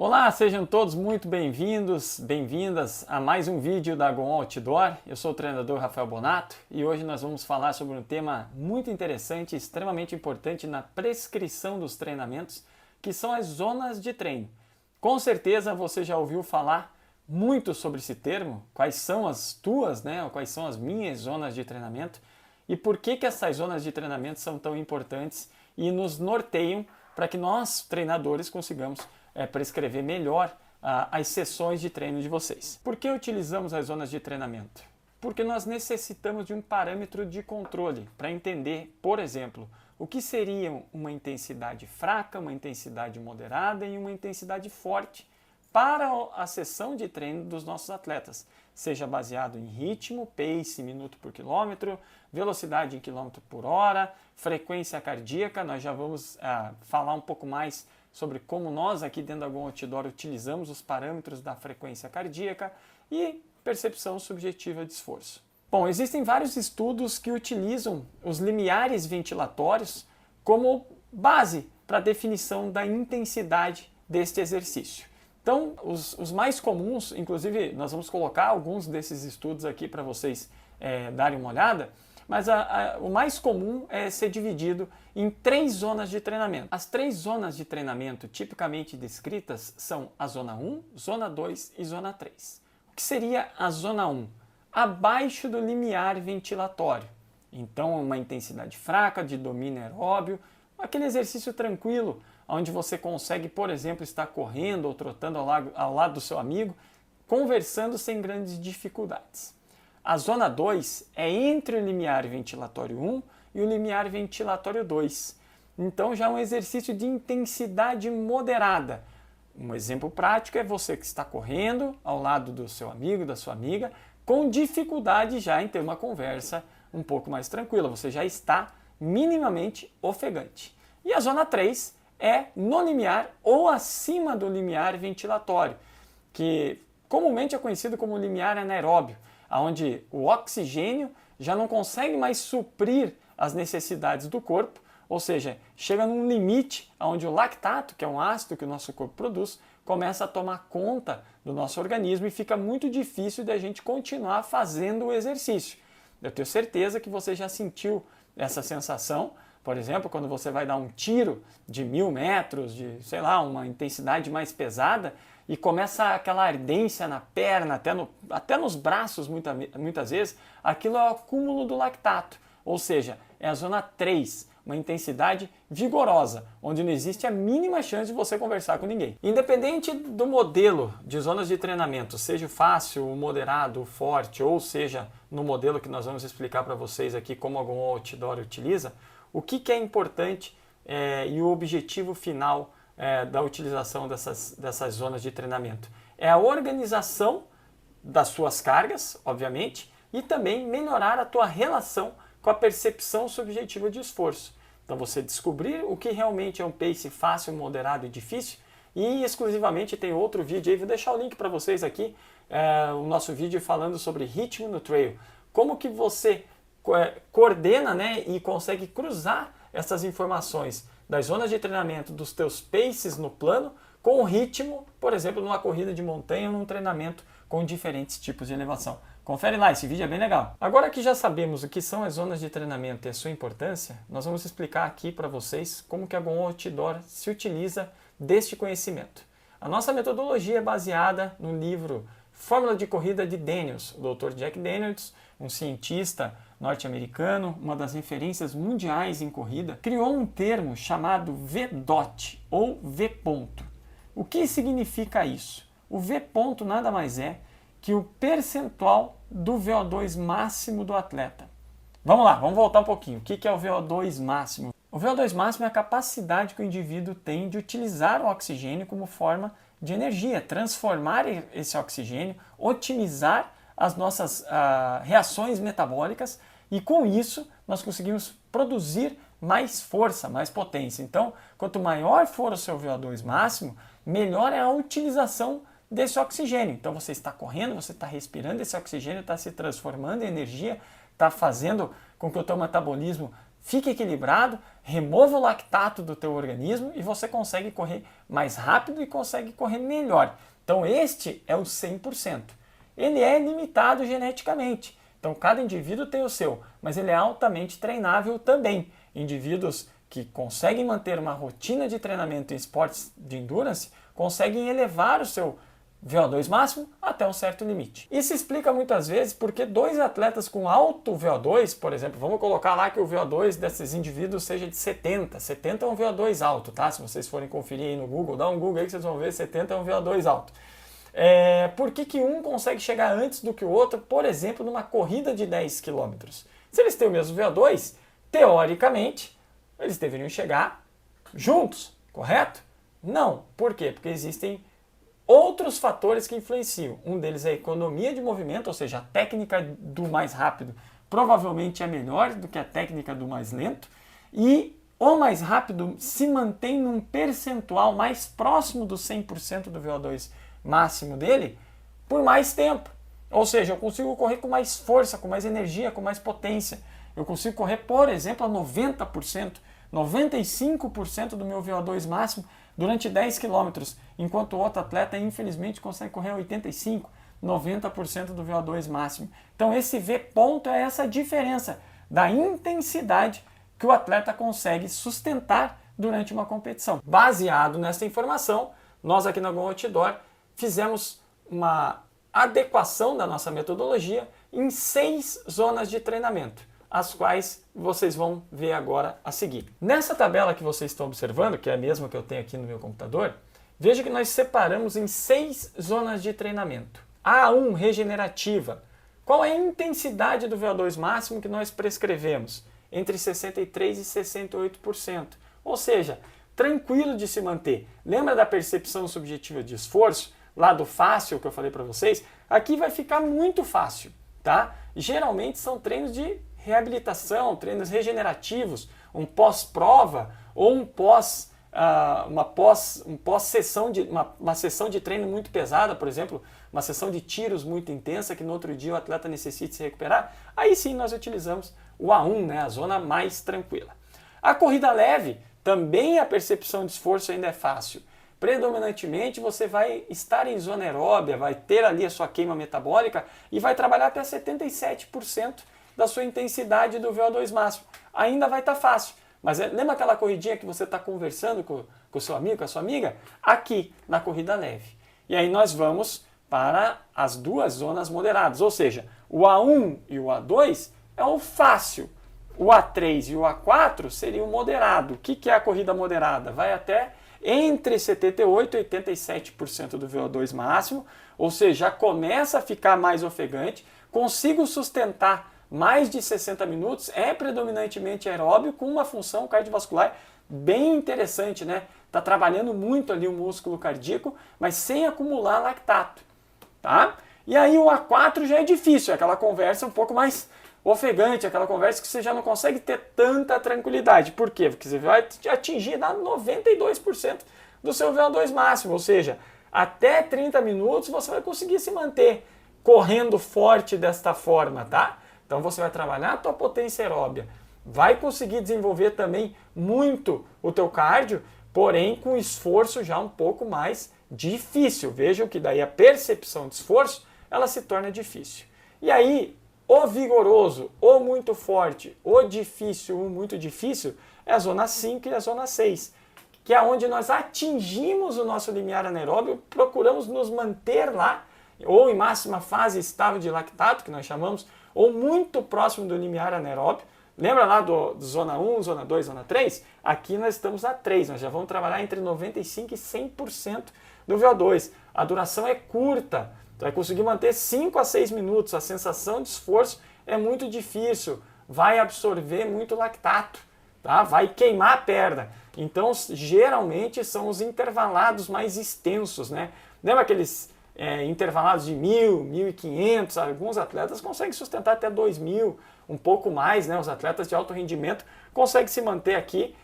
Olá, sejam todos muito bem-vindos, bem-vindas a mais um vídeo da Go Outdoor. Eu sou o treinador Rafael Bonato e hoje nós vamos falar sobre um tema muito interessante e extremamente importante na prescrição dos treinamentos, que são as zonas de treino. Com certeza você já ouviu falar muito sobre esse termo, quais são as tuas, ou quais são as minhas zonas de treinamento e por que essas zonas de treinamento são tão importantes e nos norteiam para que nós, treinadores, consigamos prescrever melhor as sessões de treino de vocês. Por que utilizamos as zonas de treinamento? Porque nós necessitamos de um parâmetro de controle para entender, por exemplo, o que seria uma intensidade fraca, uma intensidade moderada e uma intensidade forte para a sessão de treino dos nossos atletas, seja baseado em ritmo, pace, minuto por quilômetro, velocidade em quilômetro por hora, frequência cardíaca. Nós já vamos falar um pouco mais sobre como nós aqui dentro da Go Outdoor utilizamos os parâmetros da frequência cardíaca e percepção subjetiva de esforço. Bom, existem vários estudos que utilizam os limiares ventilatórios como base para a definição da intensidade deste exercício. Então, os mais comuns, inclusive nós vamos colocar alguns desses estudos aqui para vocês darem uma olhada, mas o mais comum é ser dividido em 3 zonas de treinamento. As 3 zonas de treinamento tipicamente descritas são a zona 1, zona 2 e zona 3. O que seria a zona 1? Abaixo do limiar ventilatório. Então, uma intensidade fraca, de domínio aeróbio, aquele exercício tranquilo, onde você consegue, por exemplo, estar correndo ou trotando ao lado do seu amigo, conversando sem grandes dificuldades. A zona 2 é entre o limiar ventilatório 1 e o limiar ventilatório 2. Então já é um exercício de intensidade moderada. Um exemplo prático é você que está correndo ao lado do seu amigo, da sua amiga, com dificuldade já em ter uma conversa um pouco mais tranquila. Você já está minimamente ofegante. E a zona 3 é no limiar ou acima do limiar ventilatório, que comumente é conhecido como limiar anaeróbio, onde o oxigênio já não consegue mais suprir as necessidades do corpo, ou seja, chega num limite onde o lactato, que é um ácido que o nosso corpo produz, começa a tomar conta do nosso organismo e fica muito difícil de a gente continuar fazendo o exercício. Eu tenho certeza que você já sentiu essa sensação, por exemplo, quando você vai dar um tiro de 1000 metros, de, uma intensidade mais pesada, e começa aquela ardência na perna, até nos braços muitas vezes, aquilo é o acúmulo do lactato, ou seja, é a zona 3, uma intensidade vigorosa, onde não existe a mínima chance de você conversar com ninguém. Independente do modelo de zonas de treinamento, seja o fácil, o moderado, o forte, ou seja, no modelo que nós vamos explicar para vocês aqui como a Go Outdoor utiliza, o que é importante e o objetivo final da utilização dessas zonas de treinamento? É a organização das suas cargas, obviamente, e também melhorar a tua relação com a percepção subjetiva de esforço. Então você descobrir o que realmente é um pace fácil, moderado e difícil, e exclusivamente tem outro vídeo aí, vou deixar o link para vocês aqui, o nosso vídeo falando sobre ritmo no trail. Como que você coordena e consegue cruzar essas informações das zonas de treinamento dos teus paces no plano com o ritmo, por exemplo, numa corrida de montanha ou num treinamento com diferentes tipos de elevação. Confere lá, esse vídeo é bem legal. Agora que já sabemos o que são as zonas de treinamento e a sua importância, nós vamos explicar aqui para vocês como que a Go Outdoor se utiliza deste conhecimento. A nossa metodologia é baseada no livro Fórmula de Corrida de Daniels, o Dr. Jack Daniels, um cientista norte-americano, uma das referências mundiais em corrida, criou um termo chamado VDOT, ou V ponto. O que significa isso? O V ponto nada mais é que o percentual do VO2 máximo do atleta. Vamos lá, vamos voltar um pouquinho. O que é o VO2 máximo? O VO2 máximo é a capacidade que o indivíduo tem de utilizar o oxigênio como forma de energia, transformar esse oxigênio, otimizar as nossas reações metabólicas e com isso nós conseguimos produzir mais força, mais potência. Então, quanto maior for o seu VO2 máximo, melhor é a utilização desse oxigênio. Então você está correndo, você está respirando esse oxigênio, está se transformando em energia, está fazendo com que o teu metabolismo fica equilibrado, remova o lactato do teu organismo e você consegue correr mais rápido e consegue correr melhor. Então este é o 100%. Ele é limitado geneticamente, então cada indivíduo tem o seu, mas ele é altamente treinável também. Indivíduos que conseguem manter uma rotina de treinamento em esportes de endurance conseguem elevar o seu VO2 máximo até um certo limite. Isso explica muitas vezes porque dois atletas com alto VO2, por exemplo, vamos colocar lá que o VO2 desses indivíduos seja de 70. 70 é um VO2 alto, tá? Se vocês forem conferir aí no Google, dá um Google aí que vocês vão ver, 70 é um VO2 alto. Por que um consegue chegar antes do que o outro, por exemplo, numa corrida de 10 km? Se eles têm o mesmo VO2, teoricamente, eles deveriam chegar juntos, correto? Não. Por quê? Porque existem outros fatores que influenciam. Um deles é a economia de movimento, ou seja, a técnica do mais rápido provavelmente é melhor do que a técnica do mais lento, e o mais rápido se mantém num percentual mais próximo do 100% do VO2 máximo dele por mais tempo. Ou seja, eu consigo correr com mais força, com mais energia, com mais potência. Eu consigo correr, por exemplo, a 90%, 95% do meu VO2 máximo durante 10 km, enquanto o outro atleta, infelizmente, consegue correr a 85%, 90% do VO2 máximo. Então esse V ponto é essa diferença da intensidade que o atleta consegue sustentar durante uma competição. Baseado nessa informação, nós aqui na Go Outdoor fizemos uma adequação da nossa metodologia em 6 zonas de treinamento, as quais vocês vão ver agora a seguir. Nessa tabela que vocês estão observando, que é a mesma que eu tenho aqui no meu computador, veja que nós separamos em 6 zonas de treinamento. A1, regenerativa. Qual é a intensidade do VO2 máximo que nós prescrevemos? Entre 63% e 68%. Ou seja, tranquilo de se manter. Lembra da percepção subjetiva de esforço? Lá do fácil que eu falei para vocês? Aqui vai ficar muito fácil, tá? Geralmente são treinos de reabilitação, treinos regenerativos, um pós-prova ou uma sessão de treino muito pesada, por exemplo, uma sessão de tiros muito intensa que no outro dia o atleta necessite se recuperar. Aí sim nós utilizamos o A1, né, a zona mais tranquila. A corrida leve, também a percepção de esforço ainda é fácil. Predominantemente você vai estar em zona aeróbia, vai ter ali a sua queima metabólica e vai trabalhar até 77% da sua intensidade do VO2 máximo. Ainda vai estar fácil. Mas lembra aquela corridinha que você está conversando com o seu amigo, com a sua amiga? Aqui, na corrida leve. E aí nós vamos para as duas zonas moderadas, ou seja, o A1 e o A2 é o fácil. O A3 e o A4 seria o moderado. O que é a corrida moderada? Vai até entre 78% e 87% do VO2 máximo, ou seja, já começa a ficar mais ofegante, consigo sustentar mais de 60 minutos, é predominantemente aeróbio, com uma função cardiovascular bem interessante, né? Está trabalhando muito ali o músculo cardíaco, mas sem acumular lactato, tá? E aí o A4 já é difícil, é aquela conversa um pouco mais ofegante, aquela conversa que você já não consegue ter tanta tranquilidade. Por quê? Porque você vai atingir 92% do seu VO2 máximo, ou seja, até 30 minutos você vai conseguir se manter correndo forte desta forma, tá? Então você vai trabalhar a tua potência aeróbia, vai conseguir desenvolver também muito o teu cardio, porém com esforço já um pouco mais difícil. Vejam que daí a percepção de esforço, ela se torna difícil. E aí, o vigoroso, o muito forte, o difícil, o muito difícil, é a zona 5 e a zona 6, que é onde nós atingimos o nosso limiar anaeróbio, procuramos nos manter lá, ou em máxima fase estável de lactato, que nós chamamos, ou muito próximo do limiar anaeróbio. Lembra lá do zona 1, zona 2, zona 3? Aqui nós estamos a 3, nós já vamos trabalhar entre 95% e 100% do VO2. A duração é curta, tu vai conseguir manter 5 a 6 minutos, a sensação de esforço é muito difícil, vai absorver muito lactato, tá? Vai queimar a perna. Então, geralmente são os intervalados mais extensos, né? Lembra aqueles intervalados de 1.000, 1.500, alguns atletas conseguem sustentar até 2.000, um pouco mais, né? Os atletas de alto rendimento conseguem se manter aqui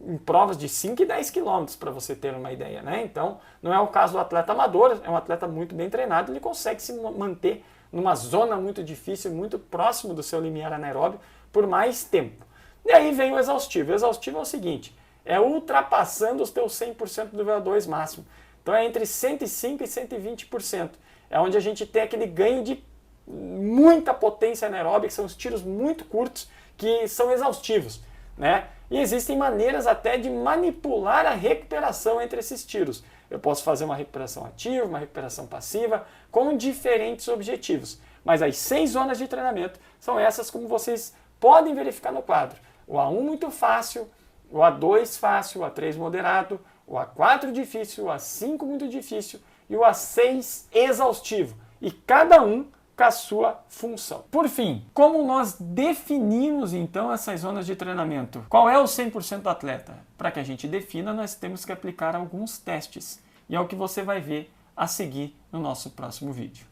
em provas de 5 e 10 quilômetros, para você ter uma ideia, né? Então, não é o caso do atleta amador, é um atleta muito bem treinado, ele consegue se manter numa zona muito difícil, muito próximo do seu limiar anaeróbio por mais tempo. E aí vem o exaustivo. O exaustivo é o seguinte, é ultrapassando os teus 100% do VO2 máximo. Então é entre 105% e 120%. É onde a gente tem aquele ganho de muita potência anaeróbica, que são os tiros muito curtos, que são exaustivos, né? E existem maneiras até de manipular a recuperação entre esses tiros. Eu posso fazer uma recuperação ativa, uma recuperação passiva, com diferentes objetivos. Mas as 6 zonas de treinamento são essas como vocês podem verificar no quadro. O A1 muito fácil, o A2 fácil, o A3 moderado, o A4 difícil, o A5 muito difícil e o A6 exaustivo. E cada um com a sua função. Por fim, como nós definimos então essas zonas de treinamento? Qual é o 100% do atleta? Para que a gente defina, nós temos que aplicar alguns testes. E é o que você vai ver a seguir no nosso próximo vídeo.